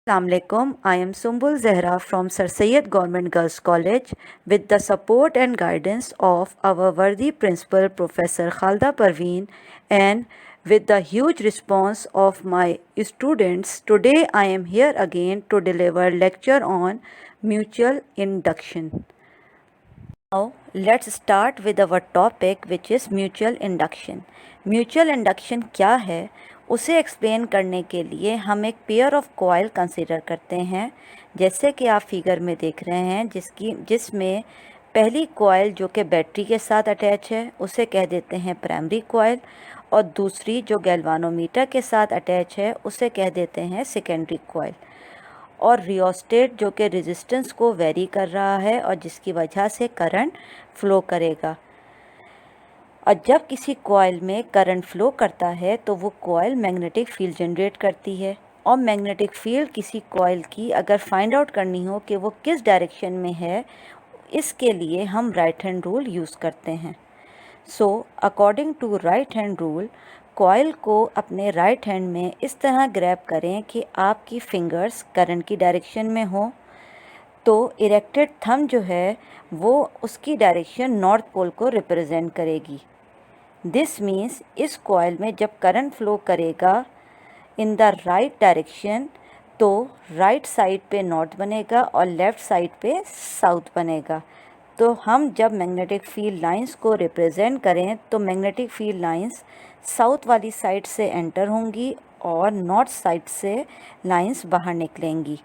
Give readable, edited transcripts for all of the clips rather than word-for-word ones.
Assalamualaikum. I am Sumbul Zehra from Sir Syed Government Girls College with the support and guidance of our worthy principal Professor Khalda Parveen and with the huge response of my students. Today I am here again to deliver lecture on mutual induction. Now let's start with our topic which is mutual induction. Mutual induction क्या है उसे explain करने के लिए हम एक pair of coil consider करते हैं, जैसे कि आप फिगर में देख रहे हैं, जिसमें पहली कॉइल जो कि बैटरी के साथ अटैच है उसे कह देते हैं प्राइमरी कॉइल, और दूसरी जो गैल्वानोमीटर के साथ अटैच है उसे कह देते हैं सेकेंडरी कॉइल। और रियोस्टेट जो कि रेजिस्टेंस को वेरी कर रहा है और जिसकी वजह से करंट फ्लो करेगा। और जब किसी कॉइल में करंट फ्लो करता है तो वो कॉइल मैग्नेटिक फील्ड जनरेट करती है, और मैग्नेटिक फील्ड किसी कॉइल की अगर फाइंड आउट करनी हो कि वो किस डायरेक्शन में है, इसके लिए हम राइट हैंड रूल यूज़ करते हैं। So according to right hand rule, coil को अपने राइट हैंड में इस तरह ग्रैब करें कि आपकी फिंगर्स करंट की डायरेक्शन में हो, तो इरेक्टेड थंब जो है वो उसकी डायरेक्शन नॉर्थ पोल को रिप्रेजेंट करेगी। दिस मीन्स इस कॉइल में जब करंट फ्लो करेगा इन द राइट डायरेक्शन तो राइट साइड पे नॉर्थ बनेगा और लेफ़्ट साइड पे साउथ बनेगा। तो हम जब मैग्नेटिक फील्ड लाइंस को रिप्रेजेंट करें तो मैग्नेटिक फील्ड लाइंस साउथ वाली साइड से एंटर होंगी और नॉर्थ साइड से लाइंस बाहर निकलेंगी,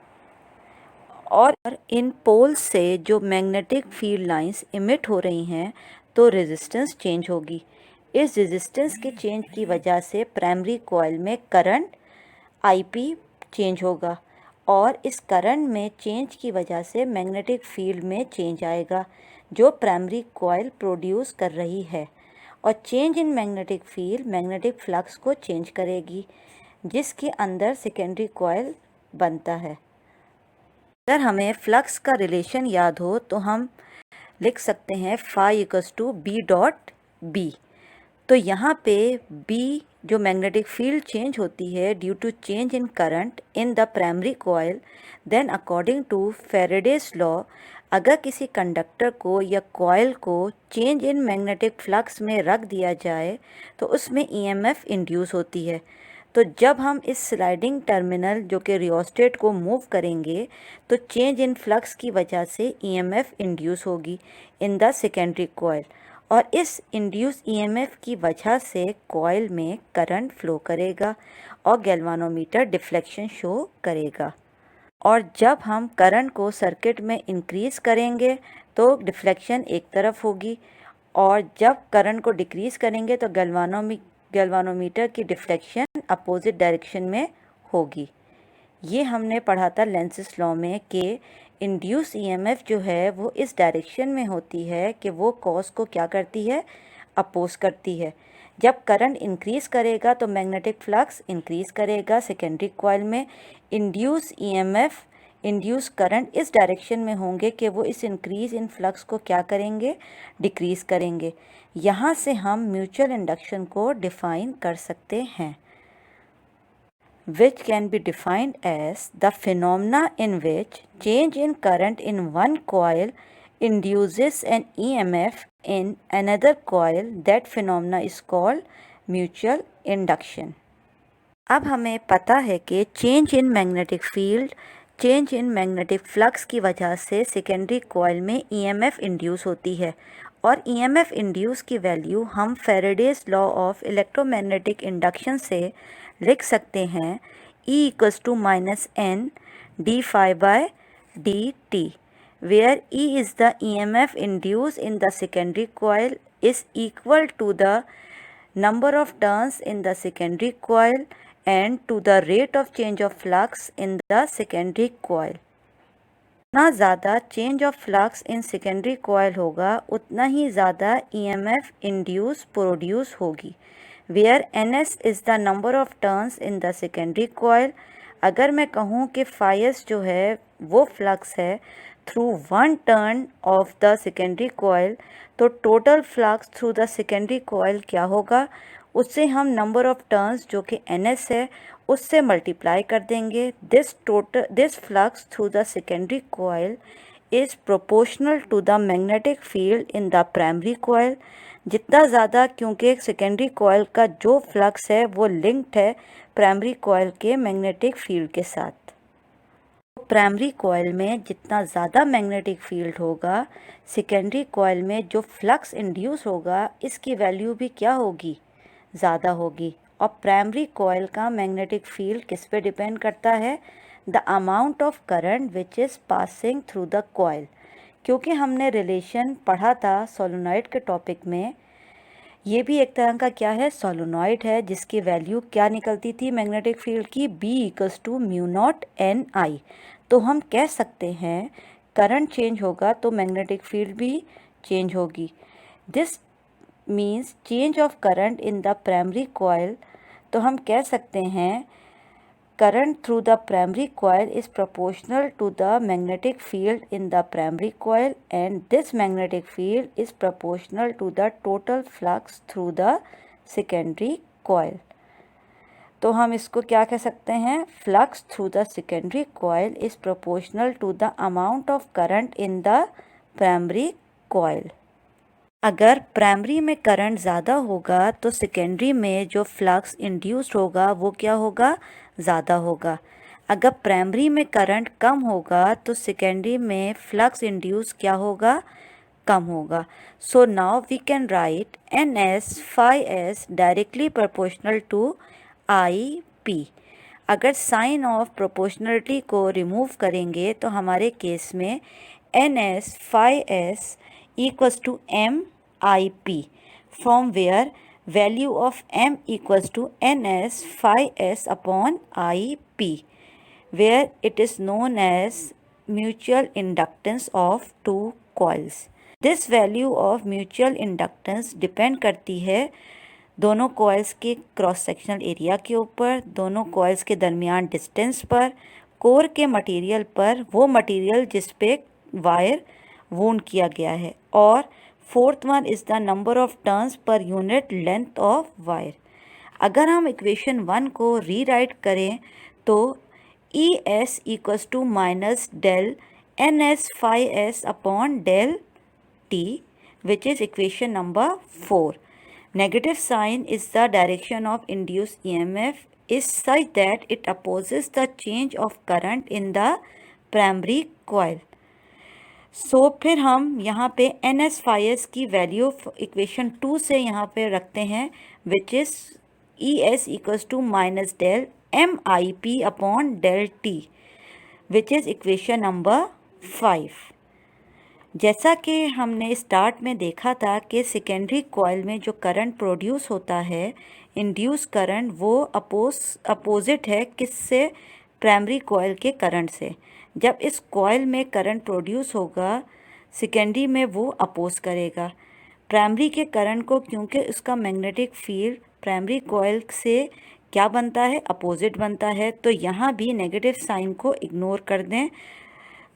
और इन पोल से जो मैग्नेटिक फील्ड लाइंस इमिट हो रही हैं तो रेजिस्टेंस चेंज होगी। इस रेजिस्टेंस के चेंज की वजह से प्राइमरी कॉइल में करंट आईपी चेंज होगा, और इस करंट में चेंज की वजह से मैग्नेटिक फील्ड में चेंज आएगा जो प्राइमरी कॉइल प्रोड्यूस कर रही है, और change in magnetic field magnetic flux को चेंज करेगी, जिसके अंदर सेकेंडरी कॉइल बनता है। अगर हमें फ्लक्स का रिलेशन याद हो तो हम लिख सकते हैं phi equals to B dot B. तो यहाँ पे बी जो मैग्नेटिक फील्ड चेंज होती है due to change in current in the primary coil, then according to Faraday's law, अगर किसी कंडक्टर को या कॉइल को चेंज इन मैग्नेटिक फ्लक्स में रख दिया जाए तो उसमें ईएमएफ इंड्यूस होती है। तो जब हम इस स्लाइडिंग टर्मिनल जो कि रियोस्टेट को मूव करेंगे तो चेंज इन फ्लक्स की वजह से ईएमएफ इंड्यूस होगी इन द सेकेंडरी कॉइल, और इस इंड्यूस ईएमएफ की वजह से कॉइल में करंट फ्लो करेगा और गैल्वानोमीटर डिफ्लेक्शन शो करेगा। और जब हम करंट को सर्किट में इंक्रीज़ करेंगे तो डिफ्लेक्शन एक तरफ होगी, और जब करंट को डिक्रीज़ करेंगे तो गैल्वानोमीटर की डिफ्लेक्शन अपोजिट डायरेक्शन में होगी। ये हमने पढ़ा था लेंज़ लॉ में कि इंड्यूस ईएमएफ जो है वो इस डायरेक्शन में होती है कि वो कॉज को क्या करती है, अपोज करती है। जब करंट इंक्रीज़ करेगा तो मैग्नेटिक फ्लक्स इंक्रीज़ करेगा सेकेंडरी कॉइल में, इंड्यूस ईएमएफ इंड्यूस करंट इस डायरेक्शन में होंगे कि वो इस इंक्रीज़ इन फ्लक्स को क्या करेंगे, डिक्रीज़ करेंगे। यहाँ से हम म्यूचुअल इंडक्शन को डिफ़ाइन कर सकते हैं, which can be defined as the phenomena in which change in current in one coil induces an EMF in another coil. That phenomena is called mutual induction. अब हमें पता है कि change in magnetic field, change in magnetic flux की वजह से secondary coil में EMF induce होती है, और ईएमएफ इंड्यूस की वैल्यू हम Faraday's law of electromagnetic induction से लिख सकते हैं E equals to minus N D phi by D T, where E is the EMF induced in the secondary coil is equal to the number of turns in the secondary coil and to the rate of change of flux in the secondary coil. जितना ज़्यादा change of flux in secondary coil होगा उतना ही ज़्यादा EMF induce produce होगी, where NS is the number of turns in the secondary coil. अगर मैं कहूँ कि फाइस जो है वो फ्लक्स है through one turn of the secondary coil, तो total flux through the secondary coil क्या होगा, उससे हम नंबर ऑफ टर्न्स जो कि ns है उससे मल्टीप्लाई कर देंगे। This flux through the secondary coil is proportional to the magnetic field in the primary coil. जितना ज़्यादा, क्योंकि सेकेंडरी कॉइल का जो फ्लक्स है वो लिंक्ड है प्राइमरी कॉइल के मैग्नेटिक फील्ड के साथ। प्राइमरी कॉइल में जितना ज़्यादा मैग्नेटिक फील्ड होगा, सेकेंडरी कॉइल में जो फ्लक्स इंड्यूस होगा इसकी वैल्यू भी क्या होगी, ज़्यादा होगी। और प्राइमरी कॉइल का मैग्नेटिक फील्ड किस पे डिपेंड करता है, the amount of current which is passing through the coil. क्योंकि हमने रिलेशन पढ़ा था सोलेनॉइड के टॉपिक में, ये भी एक तरह का क्या है, सोलेनॉइड है, जिसकी वैल्यू क्या निकलती थी मैग्नेटिक फील्ड की, B=μ0 Ni। तो हम कह सकते हैं करंट चेंज होगा तो मैग्नेटिक फील्ड भी चेंज होगी। This means change of current in the primary coil. तो हम कह सकते हैं current through the primary coil is proportional to the magnetic field in the primary coil, and this magnetic field is proportional to the total flux through the secondary coil। तो हम इसको क्या कह सकते हैं, flux through the secondary coil is proportional to the amount of current in the primary coil। अगर primary में current ज़्यादा होगा तो सेकेंडरी में जो फ्लक्स इंड्यूस्ड होगा वो क्या होगा, ज़्यादा होगा। अगर प्राइमरी में करंट कम होगा तो सेकेंडरी में फ्लक्स इंड्यूस क्या होगा, कम होगा। So now we can write NS phi S directly proportional to IP। अगर साइन ऑफ प्रोपोर्शनलिटी को रिमूव करेंगे तो हमारे केस में NS phi S equals to MIP, from where value of M equals to NS phi S upon IP, where it is known as mutual inductance of two coils। This value of mutual inductance depend करती है दोनों coils के cross sectional area के ऊपर, दोनों coils के दरमियान distance पर, कोर के मटेरियल पर, वो मटेरियल जिस पे वायर वूंड किया गया है, और fourth one is the number of turns per unit length of wire. अगर हम इक्वेशन 1 को रीराइट करें तो ES equals to minus del NS phi S upon del T, which is equation number 4। Negative sign is the direction of induced EMF is such that it opposes the change of current in the primary coil। So फिर हम यहाँ पे NS phi S की value equation 2 से यहाँ पे रखते हैं, which is ES equals to minus del MIP upon del T, which is equation number 5। जैसा कि हमने स्टार्ट में देखा था कि सेकेंडरी कॉइल में जो करंट प्रोड्यूस होता है, इंड्यूस करंट, वो अपोजिट है किससे, प्राइमरी कॉइल के करंट से। जब इस कॉइल में करंट प्रोड्यूस होगा सेकेंडरी में वो अपोज करेगा प्राइमरी के करंट को, क्योंकि उसका मैग्नेटिक फील्ड प्राइमरी कॉइल से क्या बनता है, अपोजिट बनता है। तो यहाँ भी नेगेटिव साइन को इग्नोर कर दें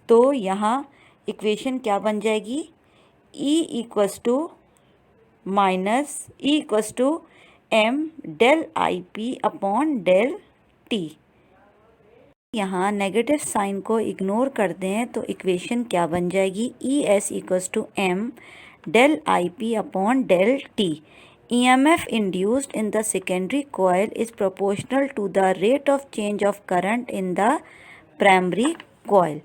तो यहाँ इक्वेशन क्या बन जाएगी, E equals to minus E equals to M del IP upon del T। यहाँ नेगेटिव साइन को इग्नोर कर दें तो इक्वेशन क्या बन जाएगी, ES equals to M del IP upon del T। EMF induced in the secondary coil is proportional to the rate of change of current in the primary coil।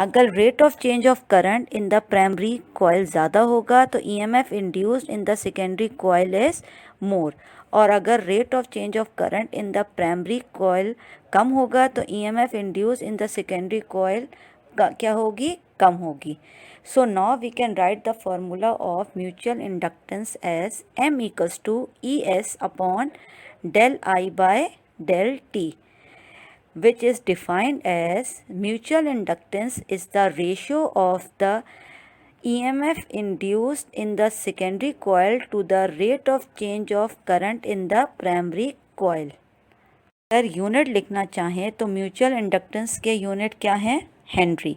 अगर rate of change of current in the primary coil ज़्यादा होगा तो EMF induced in the secondary coil is more, और अगर rate of change of current in the primary coil कम होगा तो EMF induced in the secondary coil क्या होगी, कम होगी। So now we can write the formula of mutual inductance as M equals to ES upon del I by del T, which is defined as mutual inductance is the ratio of the EMF induced in the secondary coil to the rate of change of current in the primary coil। अगर unit लिखना चाहें तो mutual inductance के unit क्या हैं, Henry.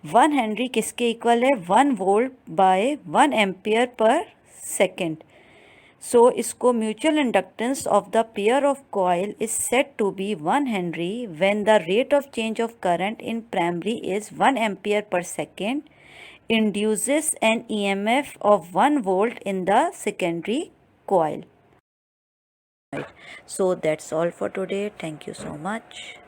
1 Henry किसके equal है, 1 volt by 1 ampere per second. So इसको mutual inductance of the pair of coil is set to be 1 henry when the rate of change of current in primary is 1 ampere per second induces an EMF of 1 volt in the secondary coil. So that's all for today. Thank you so much.